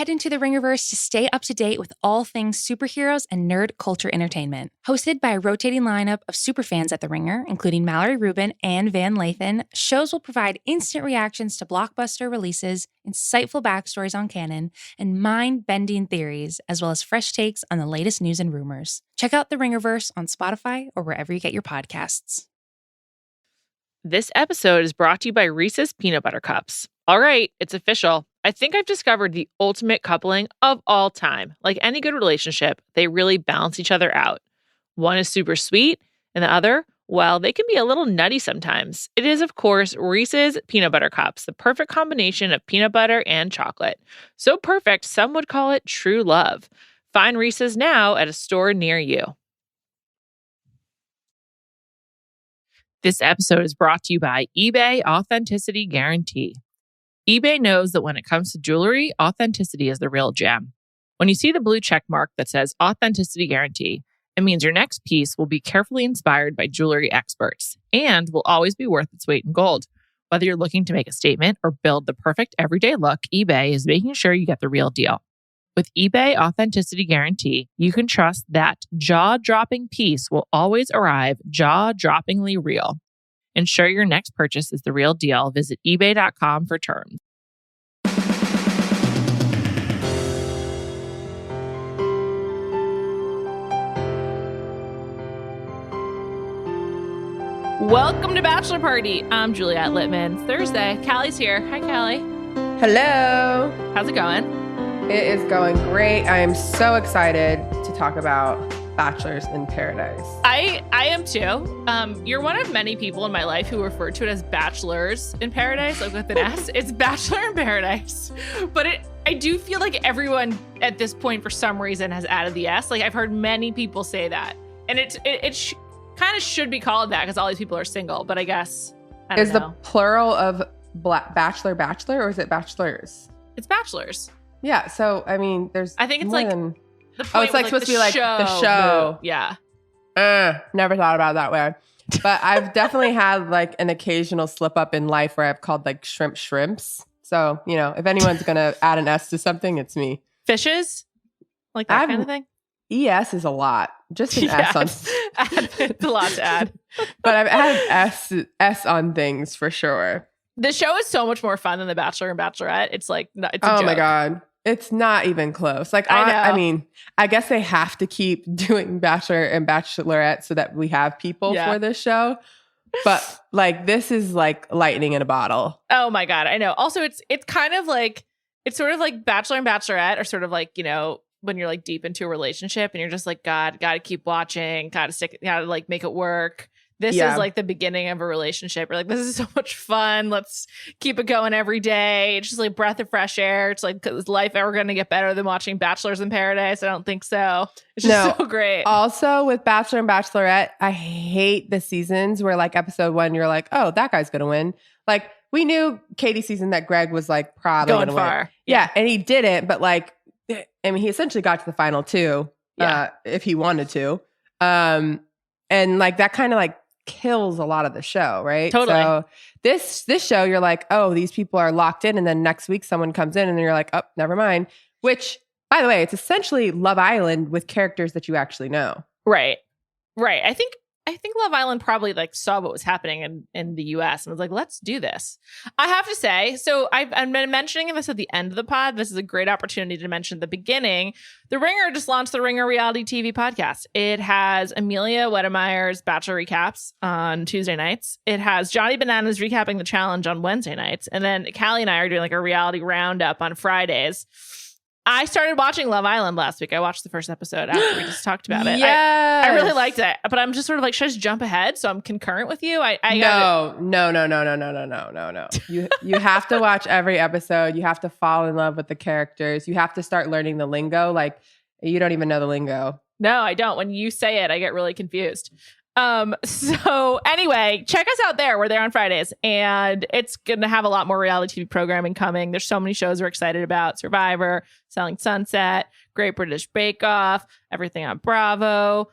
head into the Ringerverse to stay up to date with all things superheroes and nerd culture entertainment. Hosted by a rotating lineup of superfans at The Ringer, including Mallory Rubin and Van Lathan, shows will provide instant reactions to blockbuster releases, insightful backstories on canon, and mind-bending theories, as well as fresh takes on the latest news and rumors. Check out The Ringerverse on Spotify or wherever you get your podcasts. This episode is brought to you by Reese's Peanut Butter Cups. All right, it's official. I think I've discovered the ultimate coupling of all time. Like any good relationship, they really balance each other out. One is super sweet, and the other, well, they can be a little nutty sometimes. It is, of course, Reese's Peanut Butter Cups, the perfect combination of peanut butter and chocolate. So perfect, some would call it true love. Find Reese's now at a store near you. This episode is brought to you by eBay Authenticity Guarantee. eBay knows that when it comes to jewelry, authenticity is the real gem. When you see the blue check mark that says Authenticity Guarantee, it means your next piece will be carefully inspired by jewelry experts and will always be worth its weight in gold. Whether you're looking to make a statement or build the perfect everyday look, eBay is making sure you get the real deal. With eBay Authenticity Guarantee, you can trust that jaw-dropping piece will always arrive jaw-droppingly real. Ensure your next purchase is the real deal. Visit ebay.com for terms. Welcome to Bachelor Party. I'm Juliet Litman. It's Thursday. Callie's here. Hi, Callie. Hello. How's it going? It is going great. I am so excited to talk about Bachelors in Paradise. I am too. You're one of many people in my life who refer to it as Bachelors in Paradise, like with an S. It's Bachelor in Paradise. But I do feel like everyone at this point, for some reason, has added the S. Like I've heard many people say that. And it kind of should be called that because all these people are single. But I guess, I don't know. Is the plural of bachelor, or is it bachelors? It's bachelors. Yeah, so I mean, I think it's like the point it's like supposed to be like the show. Yeah. Never thought about it that way. But I've definitely had like an occasional slip up in life where I've called like shrimps. So, you know, if anyone's gonna add an S to something, it's me. Fishes? Like that kind of thing? ES is a lot. Just an S on it's a lot to add. But I've added S on things for sure. The show is so much more fun than The Bachelor and Bachelorette. It's like, it's a joke. Oh my God. It's not even close. Like, I mean, I guess they have to keep doing Bachelor and Bachelorette so that we have people for this show. But like, this is like lightning in a bottle. Oh my God. I know. Also, it's kind of like, it's sort of like Bachelor and Bachelorette are sort of like, you know, when you're like deep into a relationship and you're just like, God, gotta keep watching, gotta like make it work. This is like the beginning of a relationship. You're like, this is so much fun. Let's keep it going every day. It's just like breath of fresh air. It's like, is life ever going to get better than watching Bachelors in Paradise? I don't think so. It's just so great. Also with Bachelor and Bachelorette, I hate the seasons where like episode 1, you're like, oh, that guy's going to win. Like we knew Katie's season that Greg was like probably going to win. Yeah. And he didn't. But like, I mean, he essentially got to the final 2 if he wanted to. And like that kind of like kills a lot of the show, right? Totally. So this show, you're like, oh, these people are locked in, and then next week someone comes in and you're like, oh, never mind. Which, by the way, it's essentially Love Island with characters that you actually know. Right. I think Love Island probably like saw what was happening in the US and was like, let's do this. I have to say, so I've been mentioning this at the end of the pod. This is a great opportunity to mention at the beginning. The Ringer just launched the Ringer reality TV podcast. It has Amelia Wedemeyer's Bachelor recaps on Tuesday nights. It has Johnny Bananas recapping the challenge on Wednesday nights. And then Callie and I are doing like a reality roundup on Fridays. I started watching Love Island last week. I watched the first episode after we just talked about it. Yes. I really liked it, but I'm just sort of like, should I just jump ahead? So I'm concurrent with you. No. You have to watch every episode. You have to fall in love with the characters. You have to start learning the lingo. Like you don't even know the lingo. No, I don't. When you say it, I get really confused. So anyway, check us out there. We're there on Fridays, and it's going to have a lot more reality TV programming coming. There's so many shows we're excited about: Survivor, Selling Sunset, Great British Bake Off, everything on Bravo.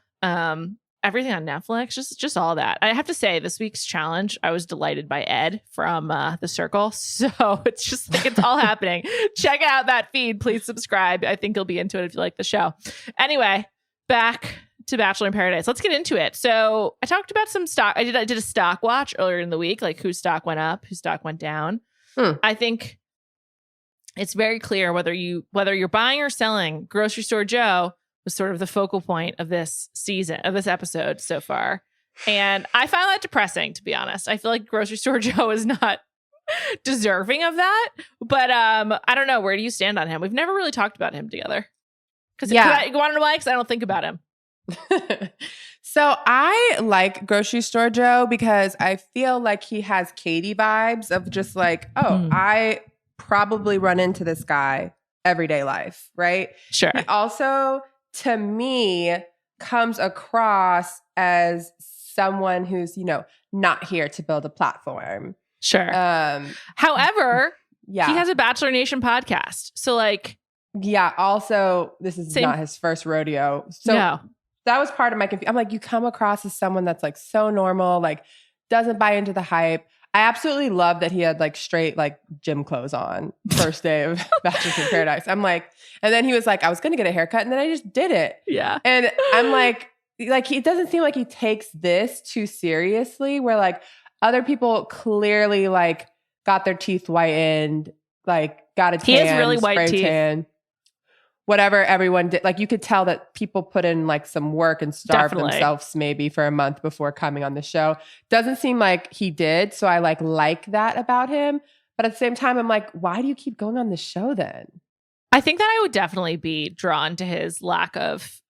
everything on Netflix, just all that. I have to say, this week's challenge, I was delighted by Ed from The Circle. So it's just like it's all happening. Check out that feed. Please subscribe. I think you'll be into it if you like the show. Anyway, back to Bachelor in Paradise. Let's get into it. So I talked about some stock. I did a stock watch earlier in the week, like whose stock went up, whose stock went down. I think it's very clear whether you're buying or selling. Grocery Store Joe was sort of the focal point of this season, of this episode so far. And I find that depressing, to be honest. I feel like Grocery Store Joe is not deserving of that. But I don't know. Where do you stand on him? We've never really talked about him together. You want to know why? Because I don't think about him. So I like Grocery Store Joe because I feel like he has Katie vibes of just like, I probably run into this guy everyday life, right? Sure. He also, to me, comes across as someone who's, not here to build a platform. Sure. However, he has a Bachelor Nation podcast. So like, yeah, also, this is not his first rodeo. So that was part of my confusion. I'm like, you come across as someone that's like so normal, like doesn't buy into the hype. I absolutely love that he had like straight like gym clothes on first day of Bachelor in Paradise. I'm like, and then he was like, I was going to get a haircut and then I just did it. Yeah. And I'm like he doesn't seem like he takes this too seriously where like other people clearly like got their teeth whitened, like got a tan. He has really white teeth. Tan, whatever everyone did. Like you could tell that people put in like some work and starved themselves maybe for a month before coming on the show. Doesn't seem like he did. So I like that about him. But at the same time, I'm like, why do you keep going on the show then? I think that I would definitely be drawn to his lack of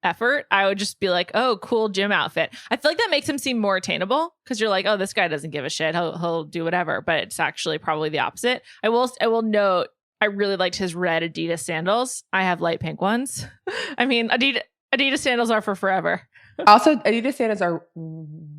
effort. I would just be like, oh, cool gym outfit. I feel like that makes him seem more attainable because you're like, oh, this guy doesn't give a shit. He'll do whatever. But it's actually probably the opposite. I will note, I really liked his red Adidas sandals. I have light pink ones. I mean, Adidas sandals are for forever. Also, Adidas sandals are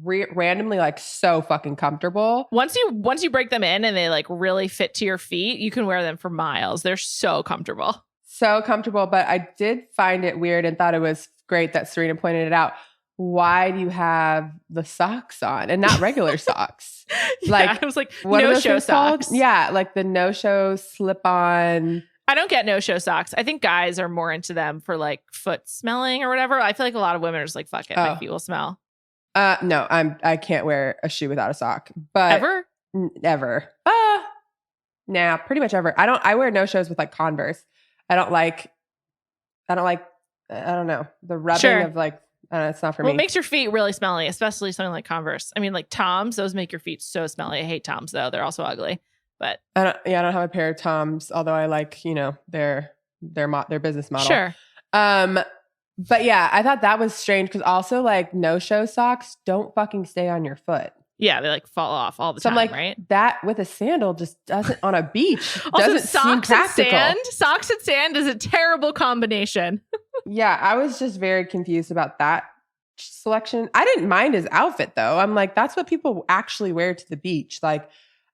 randomly like so fucking comfortable. Once you break them in and they like really fit to your feet, you can wear them for miles. They're so comfortable. So comfortable. But I did find it weird and thought it was great that Serena pointed it out. Why do you have the socks on and not regular socks? Like, it was like no-show socks. Yeah, like the no-show slip-on. I don't get no-show socks. I think guys are more into them for like foot smelling or whatever. I feel like a lot of women are just like, fuck it, my feet will smell. No, I can't wear a shoe without a sock. But ever? Ever. Nah, pretty much ever. I wear no-shows with like Converse. I don't know, the rubbing of like, it's not for me. Well, it makes your feet really smelly, especially something like Converse. I mean, like Toms, those make your feet so smelly. I hate Toms though; they're also ugly. But I don't have a pair of Toms, although I like their business model. Sure. But yeah, I thought that was strange because also like no-show socks don't fucking stay on your foot. Yeah, they like fall off all the time, I'm like, right? That with a sandal just doesn't on a beach. Also, doesn't seem practical. Socks and sand is a terrible combination. Yeah, I was just very confused about that selection. I didn't mind his outfit though. I'm like, that's what people actually wear to the beach. Like,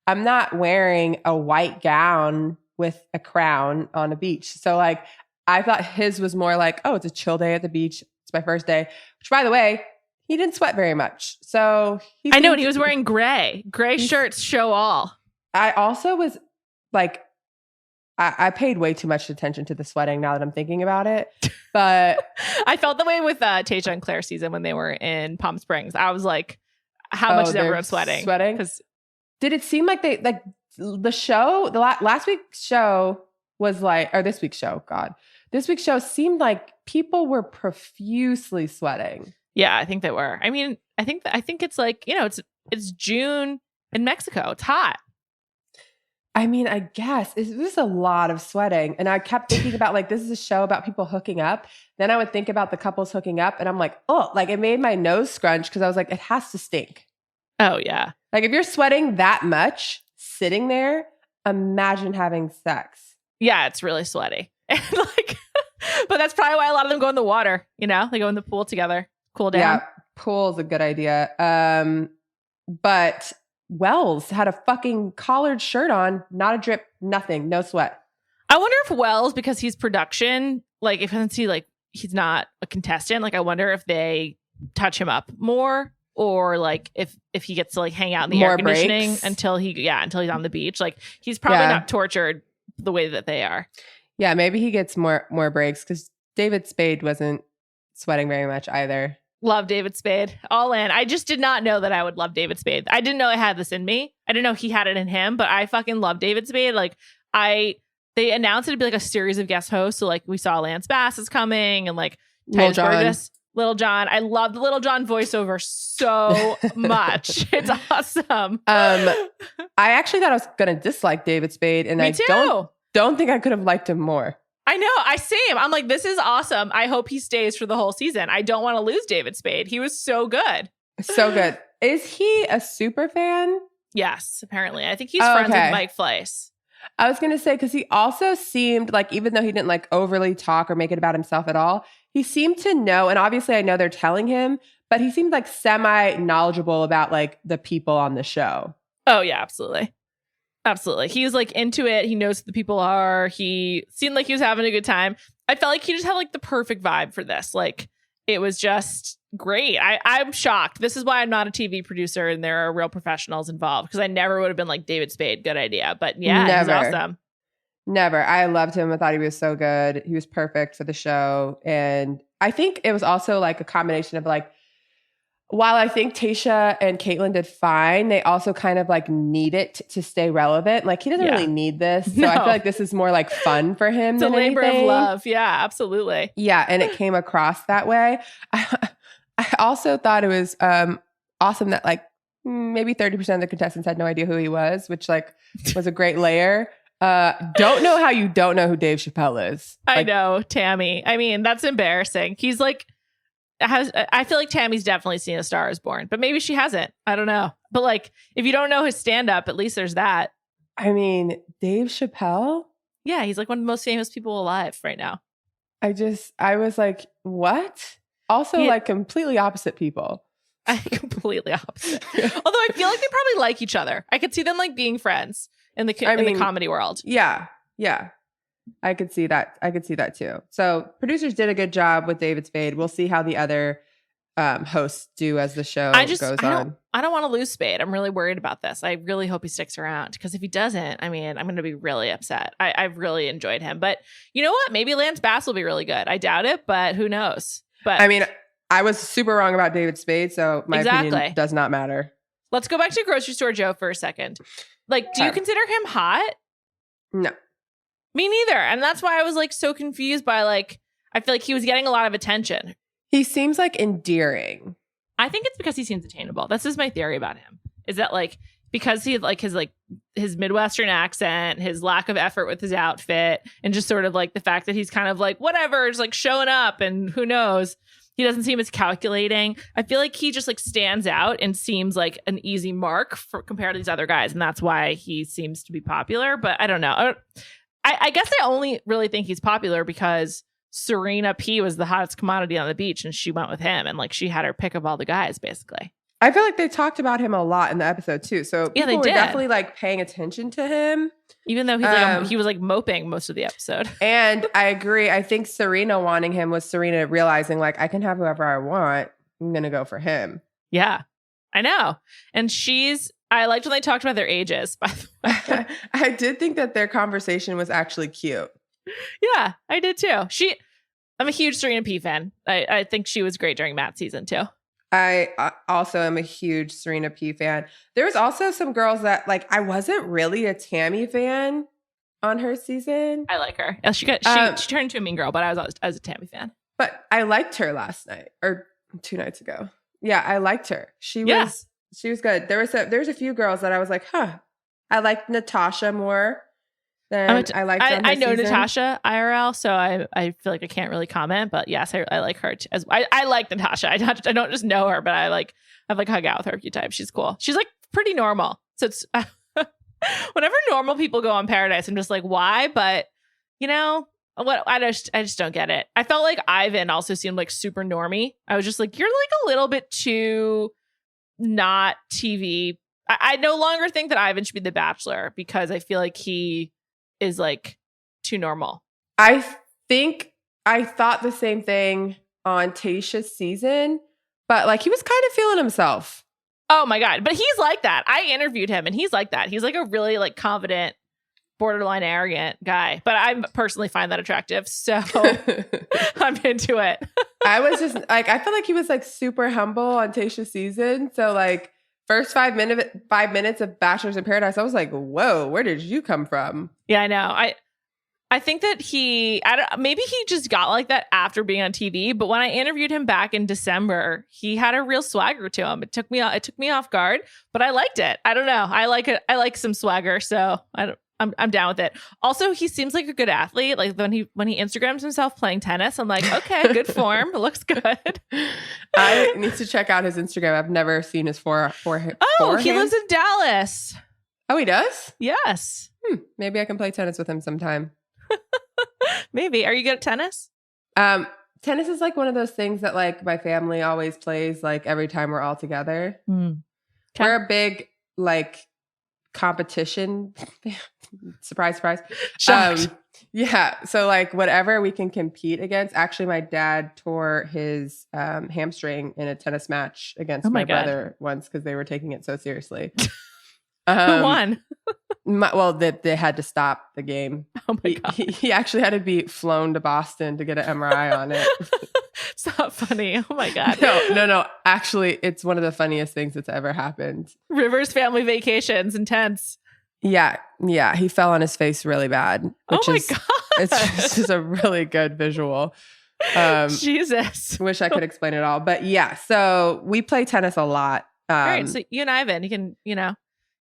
I'm not wearing a white gown with a crown on a beach. So like, I thought his was more like, oh, it's a chill day at the beach. It's my first day, which by the way, he didn't sweat very much. So I know, and he was wearing gray shirts show all. I also was like, I paid way too much attention to the sweating now that I'm thinking about it. But I felt the way with Tasia and Claire's season when they were in Palm Springs. I was like, how much is everyone sweating? Because did it seem like they like the show? Last week's show was like, or this week's show? God, this week's show seemed like people were profusely sweating. Yeah, I think they were. I mean, I think it's like it's June in Mexico. It's hot. I mean, I guess it was a lot of sweating. And I kept thinking about like, this is a show about people hooking up. Then I would think about the couples hooking up and I'm like, oh, like it made my nose scrunch because I was like, it has to stink. Oh, yeah. Like if you're sweating that much sitting there, imagine having sex. Yeah, it's really sweaty. And like, but that's probably why a lot of them go in the water, they go in the pool together, cool down. Yeah, pool is a good idea. But Wells had a fucking collared shirt on, not a drip, nothing, no sweat. I wonder if Wells, because he's production, like if since he's not a contestant, like I wonder if they touch him up more, or like if he gets to like hang out in the More air conditioning breaks. until he's on the beach. Like he's probably not tortured the way that they are. Yeah, maybe he gets more breaks because David Spade wasn't sweating very much either. Love David Spade. All in. I just did not know that I would love David Spade. I didn't know I had this in me. I didn't know he had it in him, but I fucking love David Spade. Like they announced it'd be like a series of guest hosts. So like we saw Lance Bass is coming and like Titus Burgess, Little John. I love the Little John voiceover so much. It's awesome. I actually thought I was gonna dislike David Spade, and Me too. don't think I could have liked him more. I know. I see him. I'm like, this is awesome. I hope he stays for the whole season. I don't want to lose David Spade. He was so good. So good. Is he a super fan? Yes, apparently. I think he's friends with Mike Fleiss. I was going to say, because he also seemed like, even though he didn't like overly talk or make it about himself at all, he seemed to know, and obviously I know they're telling him, but he seemed like semi-knowledgeable about like the people on the show. Oh yeah, absolutely. Absolutely. He was like into it. He knows who the people are. He seemed like he was having a good time. I felt like he just had like the perfect vibe for this. Like it was just great. I'm shocked. This is why I'm not a TV producer and there are real professionals involved, because I never would have been like, David Spade, good idea. But yeah, he's awesome. Never. I loved him. I thought he was so good. He was perfect for the show. And I think it was also like a combination of like, while I think Tayshia and Caitlyn did fine, they also kind of like need it to stay relevant. Like he doesn't really need this. So I feel like this is more like fun for him. It's a labor of love. Yeah, absolutely. Yeah. And it came across that way. I also thought it was awesome that like maybe 30% of the contestants had no idea who he was, which like was a great layer. Don't know how you don't know who Dave Chappelle is. I know, Tammy. I mean, that's embarrassing. He's like, I feel like Tammy's definitely seen A Star Is Born, but maybe she hasn't. I don't know. But like, if you don't know his stand-up, at least there's that. I mean, Dave Chappelle? Yeah, he's like one of the most famous people alive right now. I was like, what? Also, like completely opposite people. Completely opposite. Although I feel like they probably like each other. I could see them like being friends in the comedy world. Yeah. Yeah. I could see that. I could see that too. So producers did a good job with David Spade. We'll see how the other hosts do as the show goes on. I don't want to lose Spade. I'm really worried about this. I really hope he sticks around, because if he doesn't, I mean, I'm going to be really upset. I've really enjoyed him. But you know what? Maybe Lance Bass will be really good. I doubt it, but who knows? But I mean, I was super wrong about David Spade, so my opinion does not matter. Let's go back to Grocery Store Joe for a second. Like, do you consider him hot? No. Me neither. And that's why I was like so confused by like, I feel like he was getting a lot of attention. He seems like endearing. I think it's because he seems attainable. This is my theory about him. Is that like, because he like his Midwestern accent, his lack of effort with his outfit, and just sort of like the fact that he's kind of like, whatever, just like showing up and who knows. He doesn't seem as calculating. I feel like he just like stands out and seems like an easy mark compared to these other guys. And that's why he seems to be popular. But I don't know. I guess I only really think he's popular because Serena P was the hottest commodity on the beach and she went with him, and like she had her pick of all the guys basically. I feel like they talked about him a lot in the episode too. So people were definitely like paying attention to him. Even though he was like moping most of the episode. And I agree. I think Serena wanting him was Serena realizing like, I can have whoever I want. I'm going to go for him. Yeah, I know. And I liked when they talked about their ages, by the way. I did think that their conversation was actually cute. Yeah, I did too. I'm a huge Serena P fan. I think she was great during Matt's season too. I also am a huge Serena P fan. There was also some girls that like, I wasn't really a Tammy fan on her season. I like her. She turned into a mean girl, but I was a Tammy fan. But I liked her last night or 2 nights ago. Yeah, I liked her. She was good. There's a few girls that I was like, huh. I liked Natasha more than I liked on her I know season. Natasha IRL, so I feel like I can't really comment. But yes, I like her too. I like Natasha. I don't just know her, but I've like hung out with her a few times. She's cool. She's like pretty normal. So it's whenever normal people go on Paradise, I'm just like, why? But you know what? I just don't get it. I felt like Ivan also seemed like super normy. I was just like, you're like a little bit too not TV. I no longer think that Ivan should be the Bachelor because I feel like he is like too normal. I think I thought the same thing on Tayshia's season, But like he was kind of feeling himself. Oh my God. But he's like that. I interviewed him and he's like that. He's like a really like confident, borderline arrogant guy. But I personally find that attractive. So I'm into it. I was just like, I feel like he was like super humble on Tayshia's season. So like first 5 minutes of Bachelors in Paradise, I was like, whoa, where did you come from? Yeah, I know. I think that maybe he just got like that after being on TV. But when I interviewed him back in December, he had a real swagger to him. It took me off guard, but I liked it. I don't know. I like it. I like some swagger. So I'm down with it. Also, he seems like a good athlete. Like when he Instagrams himself playing tennis, I'm like, okay, good form. It looks good. I need to check out his Instagram. I've never seen his forehand. He lives in Dallas. Oh, he does? Yes. Maybe I can play tennis with him sometime. Maybe. Are you good at tennis? Tennis is like one of those things that like my family always plays like every time we're all together. Okay. We're a big like competition. Surprise. Yeah. So like whatever we can compete against. Actually, my dad tore his hamstring in a tennis match against my brother once because they were taking it so seriously. Who won? They had to stop the game. Oh my God. He actually had to be flown to Boston to get an MRI on it. It's not funny. Oh my God. No. Actually, it's one of the funniest things that's ever happened. Rivers family vacations, intense. Yeah. He fell on his face really bad. God. It's just a really good visual. Jesus. Wish I could explain it all. But yeah, so we play tennis a lot. All right. So you and Ivan, you can,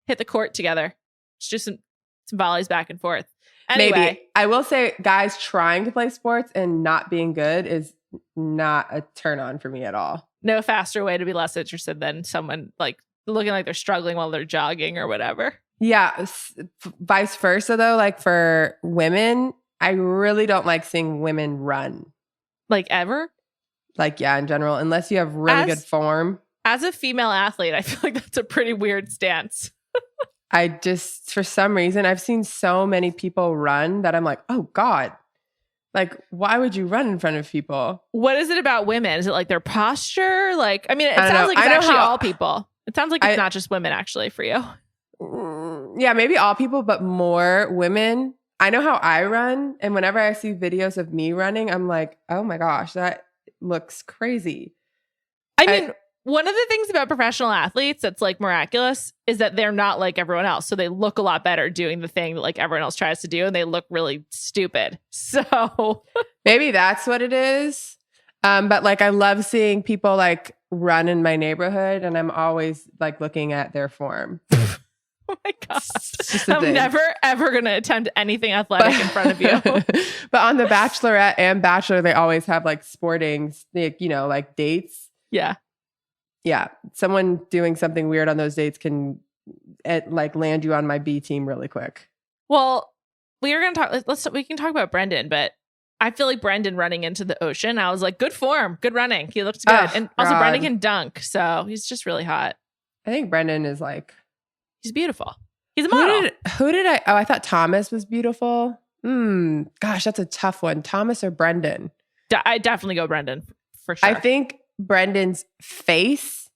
hit the court together. It's just some volleys back and forth. Anyway. Maybe. I will say guys trying to play sports and not being good is not a turn on for me at all. No faster way to be less interested than someone like looking like they're struggling while they're jogging or whatever. Yeah. Vice versa though, like for women, I really don't like seeing women run. Like ever? Like, yeah, in general, unless you have really good form. As a female athlete, I feel like that's a pretty weird stance. I just, for some reason, I've seen so many people run that I'm like, oh God, like, why would you run in front of people? What is it about women? Is it like their posture? Like, I mean, it sounds like it's actually all people. It sounds like it's not just women actually for you. Yeah, maybe all people, but more women. I know how I run. And whenever I see videos of me running, I'm like, oh my gosh, that looks crazy. I mean, one of the things about professional athletes that's like miraculous is that they're not like everyone else. So they look a lot better doing the thing that like everyone else tries to do, and they look really stupid. So maybe that's what it is. But like I love seeing people like run in my neighborhood, and I'm always like looking at their form. Oh my God. I'm never, ever going to attempt anything athletic in front of you. But on The Bachelorette and Bachelor, they always have like sporting, like dates. Yeah. Yeah. Someone doing something weird on those dates can like land you on my B team really quick. Well, we are going to talk, we can talk about Brendan, but I feel like Brendan running into the ocean, I was like, good form, good running. He looked good. And also Brendan can dunk. So he's just really hot. I think Brendan is like, he's beautiful. He's a model. Who did I? Oh, I thought Thomas was beautiful. Gosh, that's a tough one. Thomas or Brendan? I definitely go Brendan for sure. I think Brendan's face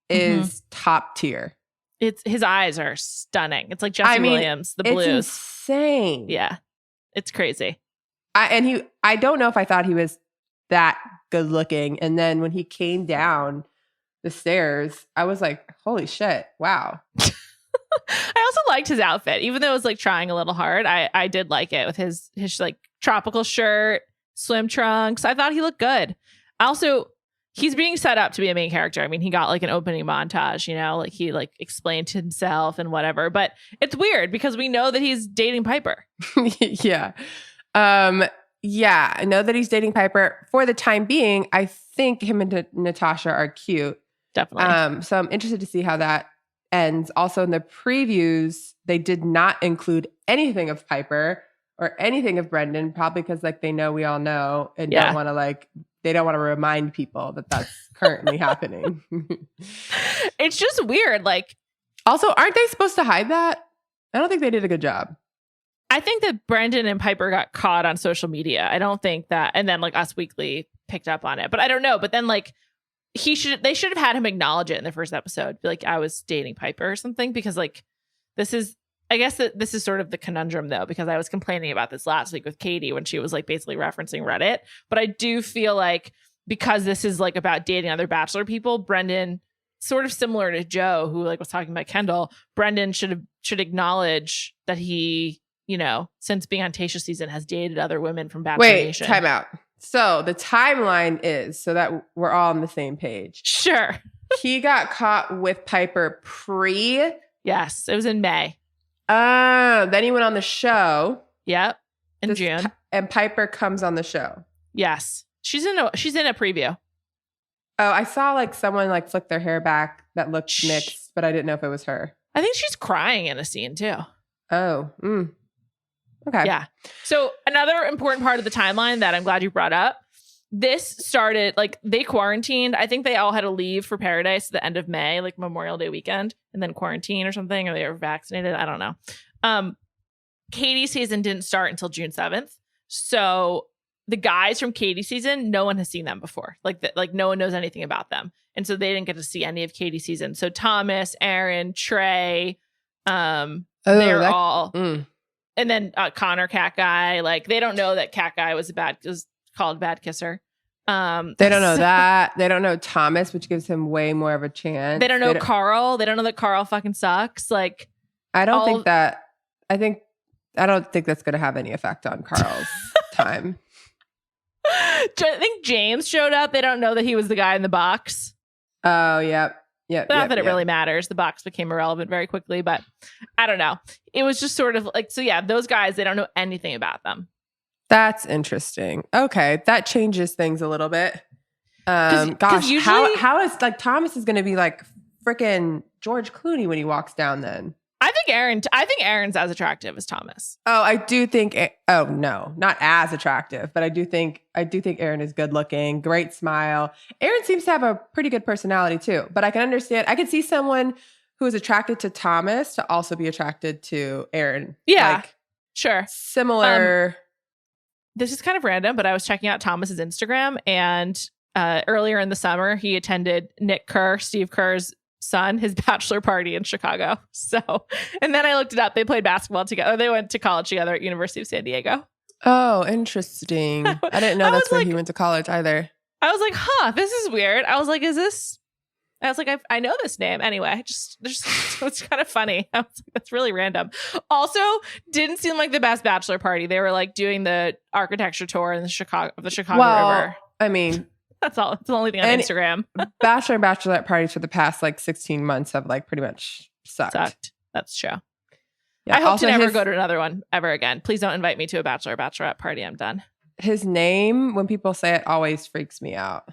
is top tier. His eyes are stunning. It's like Jesse Williams, the blues. It's insane. Yeah, it's crazy. I don't know if I thought he was that good looking, and then when he came down the stairs, I was like, holy shit, wow. I also liked his outfit, even though it was like trying a little hard. I did like it with his like tropical shirt, swim trunks. I thought he looked good. Also, he's being set up to be a main character. I mean, he got like an opening montage, like he like explained to himself and whatever. But it's weird because we know that he's dating Piper. Yeah. Yeah, I know that he's dating Piper. For the time being, I think him and Natasha are cute. Definitely. So I'm interested to see how that ends. Also, in the previews, they did not include anything of Piper or anything of Brendan, probably because like they know we all know and don't want to they don't want to remind people that that's currently happening. It's just weird. Like, also, aren't they supposed to hide that? I don't think they did a good job. I think that Brendan and Piper got caught on social media. I don't think that, and then like Us Weekly picked up on it, but I don't know. But then like they should have had him acknowledge it in the first episode. Be like, I was dating Piper or something, because like I guess that this is sort of the conundrum though, because I was complaining about this last week with Katie when she was like basically referencing Reddit. But I do feel like because this is like about dating other Bachelor people, Brendan, sort of similar to Joe, who like was talking about Kendall, Brendan should acknowledge that he, you know, since being on Tayshia's season, has dated other women from Bachelor Nation. Time out. So the timeline is so that we're all on the same page. Sure. He got caught with Piper pre. Yes, it was in May. Then he went on the show. Yep, in June. And Piper comes on the show. Yes, she's in a preview. Oh, I saw like someone like flick their hair back that looked mixed, but I didn't know if it was her. I think she's crying in a scene too. Oh, okay. Yeah. So another important part of the timeline that I'm glad you brought up, this started, like, they quarantined. I think they all had to leave for Paradise at the end of May, like Memorial Day weekend, and then quarantine or something, or they were vaccinated. I don't know. Katie's season didn't start until June 7th. So the guys from Katie's season, no one has seen them before. Like no one knows anything about them. And so they didn't get to see any of Katie's season. So Thomas, Aaron, Trey, they're all... And then Connor, Cat Guy, like they don't know that Cat Guy was called Bad Kisser. They don't know that. They don't know Thomas, which gives him way more of a chance. They don't know Carl. They don't know that Carl fucking sucks. Like, I don't think that's going to have any effect on Carl's time. I think James showed up. They don't know that he was the guy in the box. Oh, yep. Yeah, not that it really matters. The box became irrelevant very quickly, but I don't know. It was just sort of like, so yeah, those guys, they don't know anything about them. That's interesting. Okay, that changes things a little bit. Gosh, usually, how is like Thomas is going to be like freaking George Clooney when he walks down then? I think Aaron's as attractive as Thomas. Oh, I do think. Oh no, not as attractive, but I do think Aaron is good looking, great smile. Aaron seems to have a pretty good personality too. But I can understand. I can see someone who is attracted to Thomas to also be attracted to Aaron. Yeah, like, sure. Similar. This is kind of random, but I was checking out Thomas's Instagram, and earlier in the summer, he attended Nick Kerr, Steve Kerr's son, his bachelor party in Chicago. So, and then I looked it up. They played basketball together. They went to college together at University of San Diego. Oh, interesting. I didn't know that's where he went to college either. I was like, this is weird. I was like, I know this name. Anyway, it's kind of funny. I was like, that's really random. Also, didn't seem like the best bachelor party. They were like doing the architecture tour in the Chicago River. I mean, that's all. It's the only thing on Instagram. Bachelor and bachelorette parties for the past like 16 months have like pretty much sucked. That's true. Yeah, I hope to never go to another one ever again. Please don't invite me to a bachelor or bachelorette party. I'm done. His name, when people say it, always freaks me out.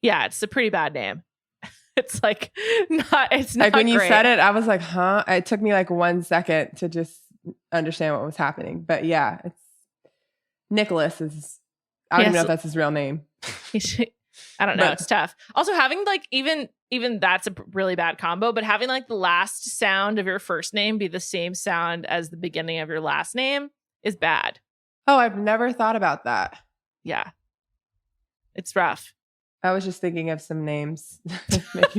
Yeah, it's a pretty bad name. It's like it's not like when you great. said it, I was like, huh? It took me like 1 second to just understand what was happening. But yeah, it's Nicholas is. I don't even know if that's his real name. I don't know. It's tough. Also, having like even that's a really bad combo. But having like the last sound of your first name be the same sound as the beginning of your last name is bad. Oh, I've never thought about that. Yeah, it's rough. I was just thinking of some names,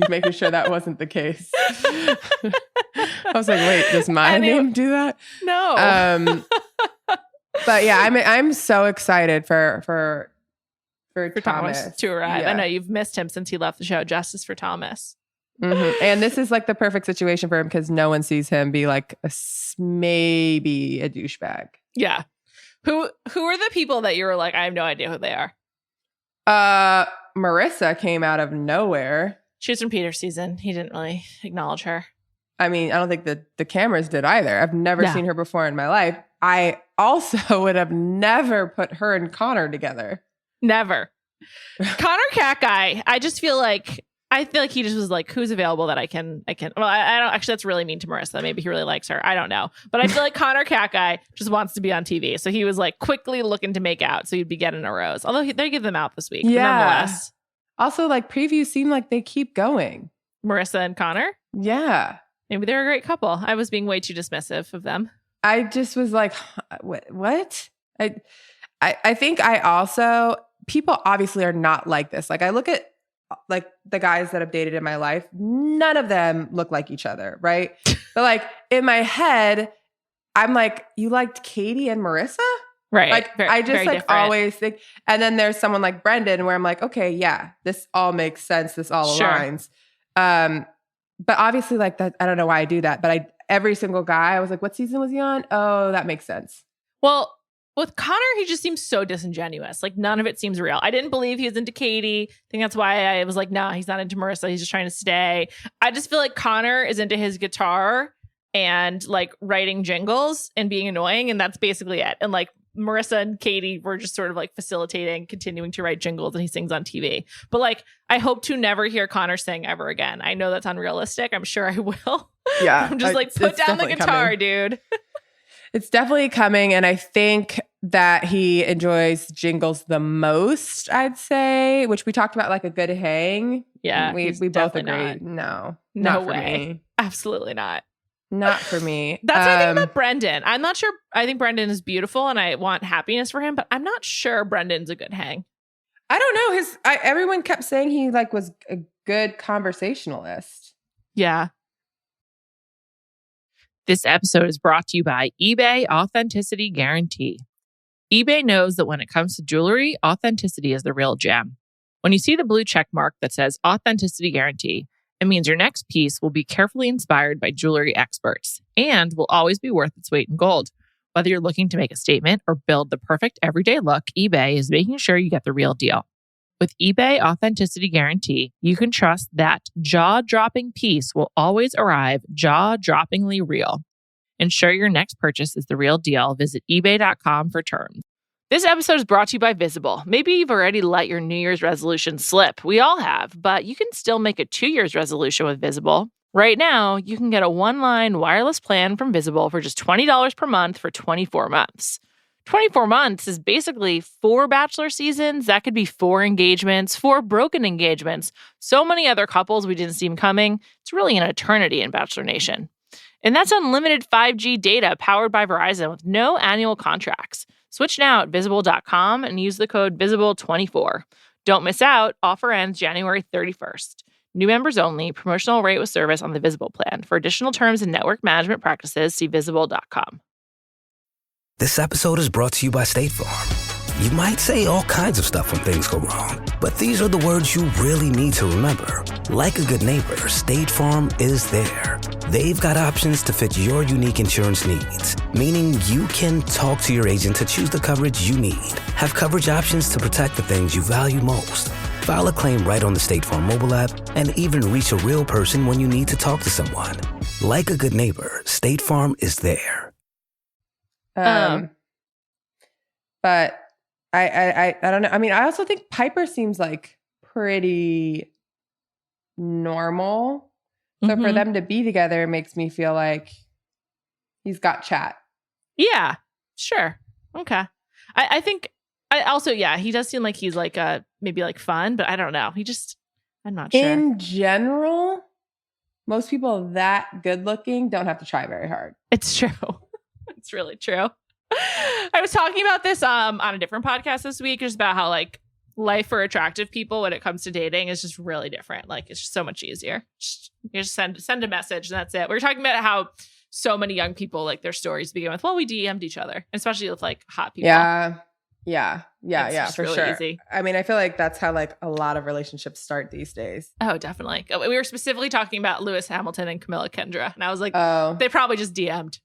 making sure that wasn't the case. I was like, wait, does my name do that? No. But yeah, I'm so excited for Thomas to arrive. Yeah. I know you've missed him since he left the show. Justice for Thomas. Mm-hmm. And this is like the perfect situation for him because no one sees him be like maybe a douchebag. Yeah. Who are the people that you were like, I have no idea who they are? Marissa came out of nowhere. She was from Peter's season. He didn't really acknowledge her. I mean, I don't think the cameras did either. I've never seen her before in my life. I also would have never put her and Connor together. Never. Connor Cat Guy. I feel like he just was like, who's available that I can. Well, I don't actually. That's really mean to Marissa. Maybe he really likes her. I don't know. But I feel like Connor Cat Guy just wants to be on TV. So he was like quickly looking to make out. So he'd be getting a rose. Although they give them out this week. Yeah. Nonetheless. Also, like previews seem like they keep going. Marissa and Connor. Yeah. Maybe they're a great couple. I was being way too dismissive of them. I just was like, what? I think I also, people obviously are not like this. Like I look at like the guys that I've dated in my life, none of them look like each other, right? But like in my head, I'm like, you liked Katie and Marissa? Right. Like I just like different. always think, and then there's someone like Brendan where I'm like, okay, yeah, this all makes sense. This all aligns. But obviously like that, I don't know why I do that, but every single guy, I was like, what season was he on? Oh, that makes sense. Well, with Connor, he just seems so disingenuous. Like none of it seems real. I didn't believe he was into Katie. I think that's why I was like, nah, he's not into Marissa. He's just trying to stay. I just feel like Connor is into his guitar and like writing jingles and being annoying. And that's basically it. And like Marissa and Katie were just sort of like facilitating, continuing to write jingles, and he sings on TV. But like, I hope to never hear Connor sing ever again. I know that's unrealistic. I'm sure I will. Yeah. I'm just like, put down the guitar, dude. It's definitely coming. And I think that he enjoys jingles the most, I'd say, which we talked about like a good hang. Yeah. We both agreed. No not for way. me. Absolutely not. Not for me. That's what I think about Brendan. I'm not sure. I think Brendan is beautiful and I want happiness for him, but I'm not sure Brendan's a good hang. I don't know. Everyone kept saying he like was a good conversationalist. Yeah. This episode is brought to you by eBay Authenticity Guarantee. eBay knows that when it comes to jewelry, authenticity is the real gem. When you see the blue check mark that says Authenticity Guarantee, it means your next piece will be carefully inspired by jewelry experts and will always be worth its weight in gold. Whether you're looking to make a statement or build the perfect everyday look, eBay is making sure you get the real deal. With eBay Authenticity Guarantee, you can trust that jaw-dropping piece will always arrive jaw-droppingly real. Ensure your next purchase is the real deal. Visit ebay.com for terms. This episode is brought to you by Visible. Maybe you've already let your New Year's resolution slip. We all have, but you can still make a 2 year's resolution with Visible. Right now, you can get a one-line wireless plan from Visible for just $20 per month for 24 months. 24 months is basically 4 Bachelor seasons. That could be 4 engagements, 4 broken engagements, so many other couples we didn't see coming. It's really an eternity in Bachelor Nation. And that's unlimited 5G data powered by Verizon with no annual contracts. Switch now at Visible.com and use the code VISIBLE24. Don't miss out. Offer ends January 31st. New members only. Promotional rate with service on the Visible plan. For additional terms and network management practices, see Visible.com. This episode is brought to you by State Farm. You might say all kinds of stuff when things go wrong, but these are the words you really need to remember. Like a good neighbor, State Farm is there. They've got options to fit your unique insurance needs, meaning you can talk to your agent to choose the coverage you need. Have coverage options to protect the things you value most. File a claim right on the State Farm mobile app and even reach a real person when you need to talk to someone. Like a good neighbor, State Farm is there. But I don't know. I mean, I also think Piper seems like pretty normal. So for them to be together makes me feel like he's got chat. Yeah, sure. Okay. I think I also, he does seem like he's like maybe like fun, but I don't know. I'm not sure. In general, most people that good looking don't have to try very hard. It's true. It's really true. I was talking about this on a different podcast this week, just about how like life for attractive people when it comes to dating is just really different. Like it's just so much easier. You just send a message and that's it. We were talking about how so many young people, like their stories begin with, well, we DM'd each other, especially with like hot people. Yeah, for really sure. Easy. I mean, I feel like that's how like a lot of relationships start these days. Oh, definitely. We were specifically talking about Lewis Hamilton and Camilla Kendra. And I was like, they probably just DM'd.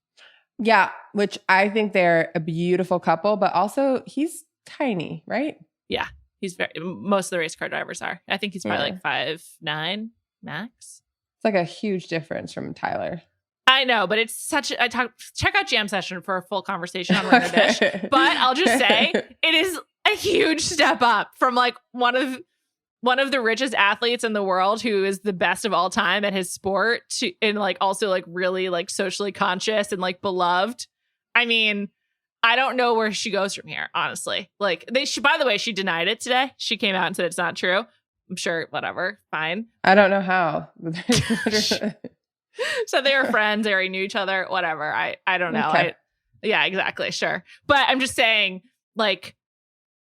Yeah, which I think they're a beautiful couple, but also he's tiny, right? Yeah, he's most of the race car drivers are. I think he's probably like 5'9" max. It's like a huge difference from Tyler. I know, but it's check out Jam Session for a full conversation on Ringer Dish. But I'll just say it is a huge step up from like one of the richest athletes in the world who is the best of all time at his sport and like also like really like socially conscious and like beloved. I mean, I don't know where she goes from here, honestly. Like by the way, she denied it today. She came out and said it's not true. I'm sure, whatever, fine. I don't know how. So they were friends, they already knew each other, whatever. I don't know. Okay. Yeah, exactly, sure. But I'm just saying, like,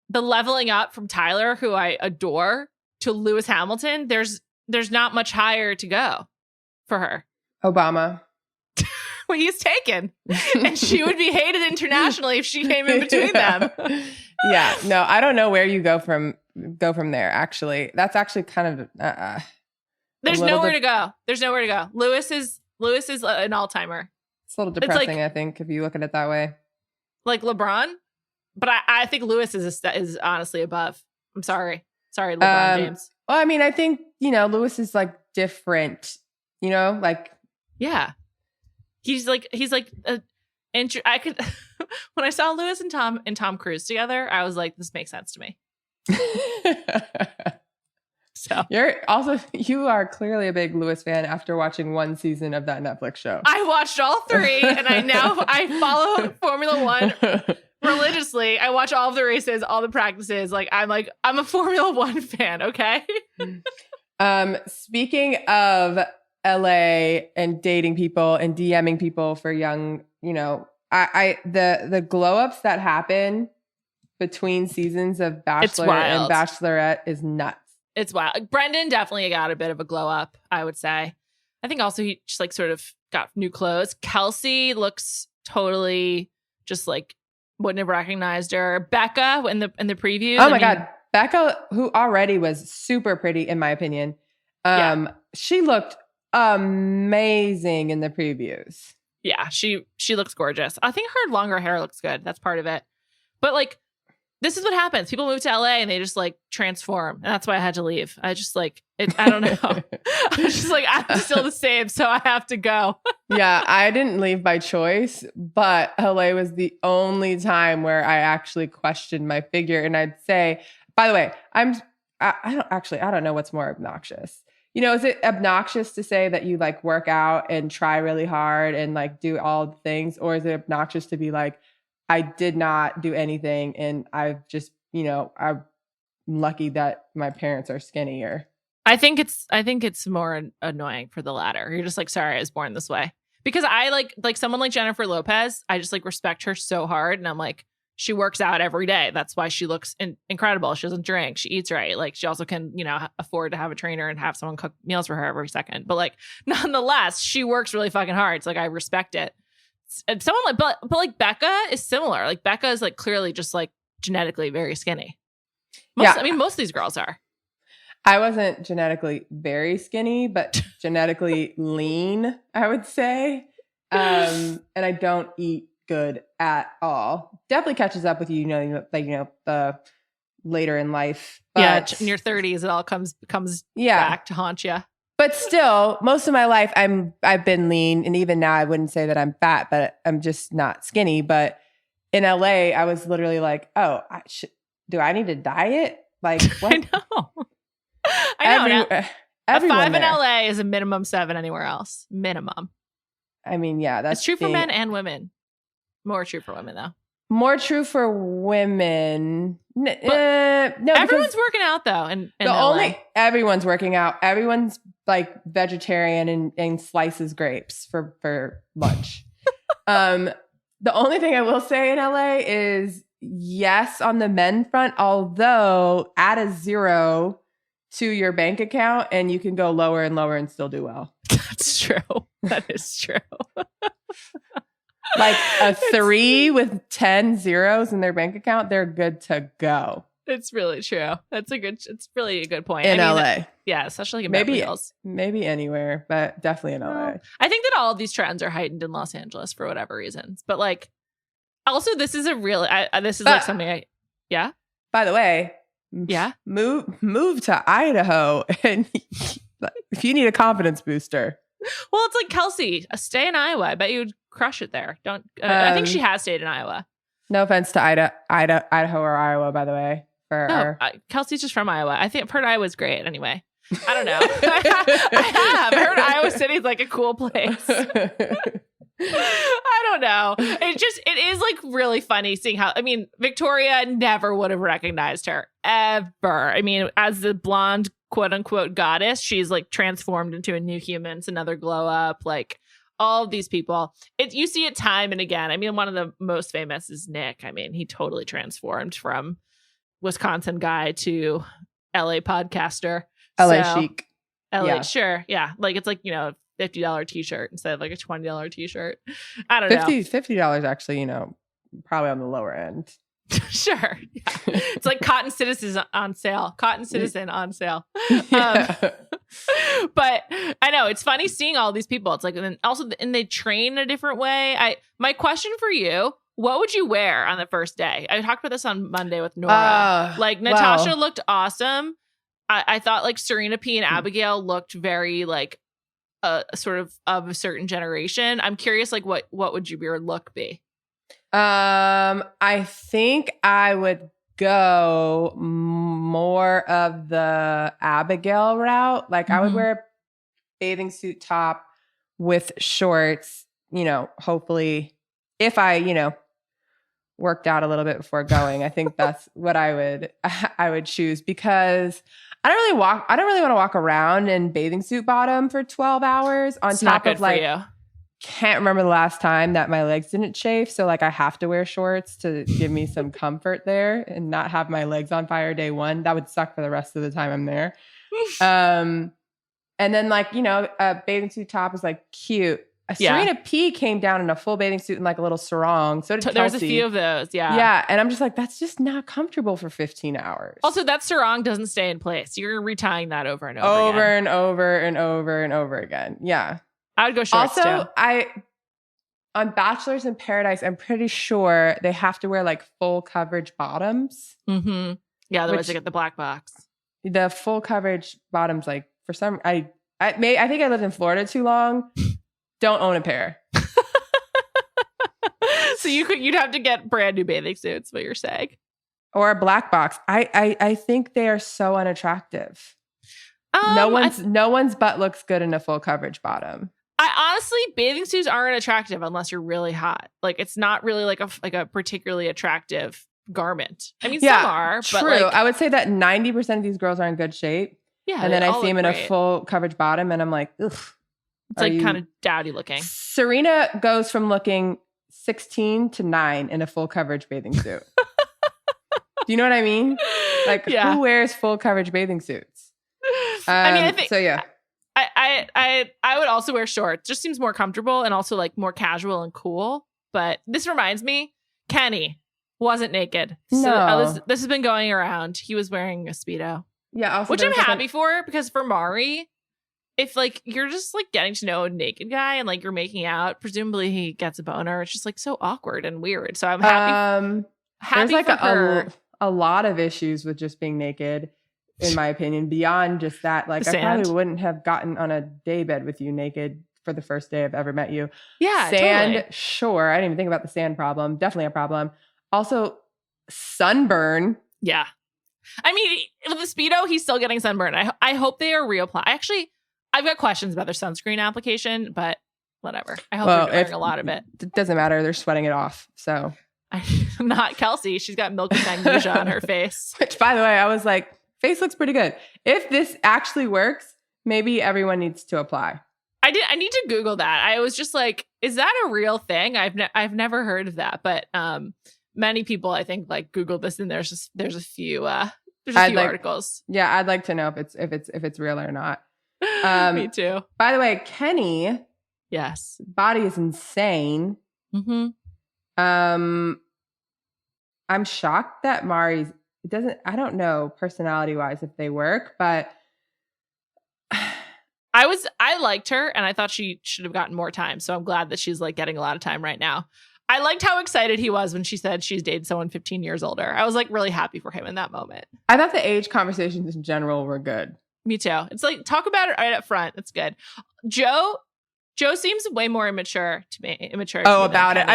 the leveling up from Tyler, who I adore, to Lewis Hamilton, there's not much higher to go for her. Obama. Well, he's taken. And she would be hated internationally if she came in between them. Yeah. No, I don't know where you go from there, actually. That's actually kind of There's nowhere to go. There's nowhere to go. Lewis is an all-timer. It's a little depressing, I think, if you look at it that way. Like LeBron, but I think Lewis is honestly above. I'm sorry, LeBron James. Well, I mean, I think Lewis is like different. Like yeah, he's like I could when I saw Lewis and Tom Cruise together, I was like, this makes sense to me. So you are clearly a big Lewis fan after watching one season of that Netflix show. I watched all 3, and I follow Formula One religiously. I watch all of the races, all the practices. I'm a Formula One fan. Okay. Speaking of LA and dating people and DMing people for young, the glow ups that happen between seasons of Bachelor and Bachelorette is nuts. It's wild. Brendan definitely got a bit of a glow up, I would say. I think also he just sort of got new clothes. Kelsey looks totally just wouldn't have recognized her. Becca in the previews. Oh my God. Becca, who already was super pretty in my opinion. She looked amazing in the previews. Yeah, she looks gorgeous. I think her longer hair looks good. That's part of it. But this is what happens. People move to LA and they just transform. And that's why I had to leave. I just I don't know. I was just I'm still the same, so I have to go. Yeah, I didn't leave by choice, but LA was the only time where I actually questioned my figure. And I'd say, by the way, I don't know what's more obnoxious. Is it obnoxious to say that you work out and try really hard and do all the things? Or is it obnoxious to be I did not do anything and I've just, I'm lucky that my parents are skinnier? I think it's more annoying for the latter. You're just sorry, I was born this way. Because I like someone like Jennifer Lopez, I just respect her so hard. And I'm she works out every day. That's why she looks incredible. She doesn't drink. She eats right. She also can, afford to have a trainer and have someone cook meals for her every second. But nonetheless, she works really fucking hard. So I respect it. And someone but Becca is similar. Becca is clearly just genetically very skinny. Most of these girls are. I wasn't genetically very skinny, but genetically lean, I would say. And I don't eat good at all. Definitely catches up with you, the later in life. But, in your 30s, it all comes back to haunt you. But still, most of my life, I've been lean, and even now, I wouldn't say that I'm fat, but I'm just not skinny. But in LA, I was literally do I need to diet? What? I know. A 5 in LA is a minimum 7 anywhere else. Minimum. I mean, yeah, that's true for men and women. More true for women, though. More true for women. No, everyone's working out though, and everyone's working out. Everyone's vegetarian and slices grapes for lunch. The only thing I will say in LA is yes on the men front, although add a 0 to your bank account and you can go lower and lower and still do well. That's true. That is true. A 3 with 10 zeros in their bank account, they're good to go. It's really true. It's really a good point. In LA. Yeah, especially in Beverly Hills. Maybe anywhere, but definitely in LA. I think that all of these trends are heightened in Los Angeles for whatever reasons. But also this is something yeah. By the way, yeah. Move to Idaho and if you need a confidence booster. Well, it's Kelsey. Stay in Iowa. I bet you would crush it there. Don't. I think she has stayed in Iowa. No offense to Idaho or Iowa, by the way. Kelsey's just from Iowa. I've heard Iowa's great. Anyway, I don't know. I have heard Iowa City's a cool place. I don't know. It is really funny seeing how. Victoria never would have recognized her ever. As the blonde quote unquote goddess, she's transformed into a new human. It's another glow up. All of these people, you see it time and again. One of the most famous is Nick. He totally transformed from Wisconsin guy to LA podcaster. LA chic. LA, sure. Yeah. Like it's like, $50 t-shirt instead of like a $20 t-shirt. I don't know. $50 actually, probably on the lower end. Sure. Yeah. It's like Cotton Citizen on sale. Cotton Citizen on sale. But I know it's funny seeing all these people. It's like, and then also, and they train a different way. My question for you, what would you wear on the first day? I talked about this on Monday with Nora. Natasha looked awesome. I thought like Serena P and Abigail looked very like sort of a certain generation. I'm curious, like what would your look be? I think I would go more of the Abigail route. Like I would wear a bathing suit top with shorts, hopefully if I, worked out a little bit before going. I think that's what I would choose because I don't really want to walk around in bathing suit bottom for 12 hours on top of like, can't remember the last time that my legs didn't chafe. So like I have to wear shorts to give me some comfort there and not have my legs on fire day one. That would suck for the rest of the time I'm there. And then like, a bathing suit top is like cute. Serena P came down in a full bathing suit and like a little sarong. So did Kelsey. There's a few of those. Yeah. Yeah. And I'm just like, that's just not comfortable for 15 hours. Also, that sarong doesn't stay in place. You're retying that over and over again. Yeah. I would go shorts also, too. On Bachelors in Paradise, I'm pretty sure they have to wear like full coverage bottoms. Mm-hmm. Yeah, otherwise they get the black box. The full coverage bottoms, like for some, I think I lived in Florida too long. Don't own a pair. So you'd have to get brand new bathing suits. What you're saying, or a black box. I think they are so unattractive. No one's butt looks good in a full coverage bottom. I honestly, bathing suits aren't attractive unless you're really hot. Like it's not really like a particularly attractive garment. I mean, some are, true. But like, I would say that 90% of these girls are in good shape. Yeah, and then I see them in a full coverage bottom, and I'm like, ugh. It's like kind of dowdy looking. Serena goes from looking 16 to 9 in a full coverage bathing suit. Do you know what I mean? Like, who wears full coverage bathing suits? I think so. Yeah, I would also wear shorts. Just seems more comfortable and also like more casual and cool. But this reminds me, Kenny wasn't naked. No, so, this has been going around. He was wearing a Speedo. Yeah, also which I'm happy for because for Mari, if like you're just like getting to know a naked guy and like you're making out, presumably he gets a boner. It's just like so awkward and weird. So I'm happy. There's like for her. a lot of issues with just being naked, in my opinion. Beyond just that, like I probably wouldn't have gotten on a daybed with you naked for the first day I've ever met you. Yeah, sand. Totally. Sure, I didn't even think about the sand problem. Definitely a problem. Also, sunburn. Yeah, I mean, with the Speedo, he's still getting sunburn. I hope they are reapplying. I've got questions about their sunscreen application, but whatever. I hope they're doing a lot of it. It doesn't matter. They're sweating it off. So not Kelsey. She's got milk with magnesia on her face. Which, by the way, I was like, face looks pretty good. If this actually works, maybe everyone needs to apply. I need to Google that. I was just like, is that a real thing? I've never heard of that, but many people I think like Google this, and there's a few articles. Yeah, I'd like to know if it's real or not. Me too. By the way, Kenny, yes, body is insane. Mm-hmm. I'm shocked that Mari's. It doesn't. I don't know personality wise if they work, but I liked her, and I thought she should have gotten more time. So I'm glad that she's like getting a lot of time right now. I liked how excited he was when she said she's dated someone 15 years older. I was like really happy for him in that moment. I thought the age conversations in general were good. Me too. It's like talk about it right up front. It's good. Joe seems way more immature to me. About it.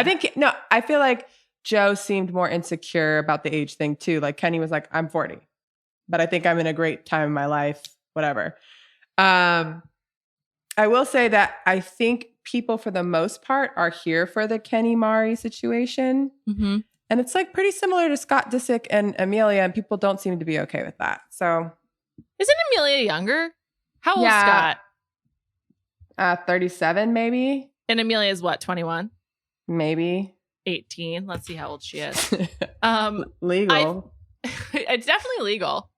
I feel like Joe seemed more insecure about the age thing too. Like Kenny was like, I'm 40, but I think I'm in a great time in my life, whatever. I will say that I think people for the most part are here for the Kenny Mari situation. Mm-hmm. And it's like pretty similar to Scott Disick and Amelia, and people don't seem to be okay with that. So isn't Amelia younger? How old is Scott? 37 maybe. And Amelia's what, 21? Maybe. 18. Let's see how old she is. Legal. It's definitely legal.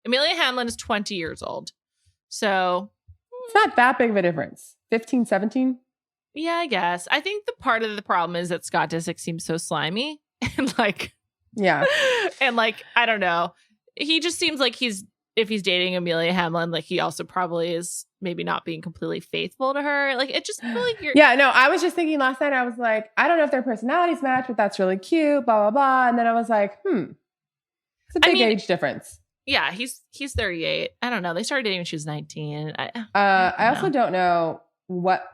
Amelia Hamlin is 20 years old. So it's not that big of a difference. 15, 17? Yeah, I guess. I think the part of the problem is that Scott Disick seems so slimy and like, yeah. And like, I don't know. He just seems like if he's dating Amelia Hamlin, like he also probably is maybe not being completely faithful to her. Like it just feel like you're. Yeah, no, I was just thinking last night, I was like, I don't know if their personalities match, but that's really cute, blah, blah, blah. And then I was like, it's a big age difference. Yeah, he's 38. I don't know. They started dating when she was 19. I also don't know what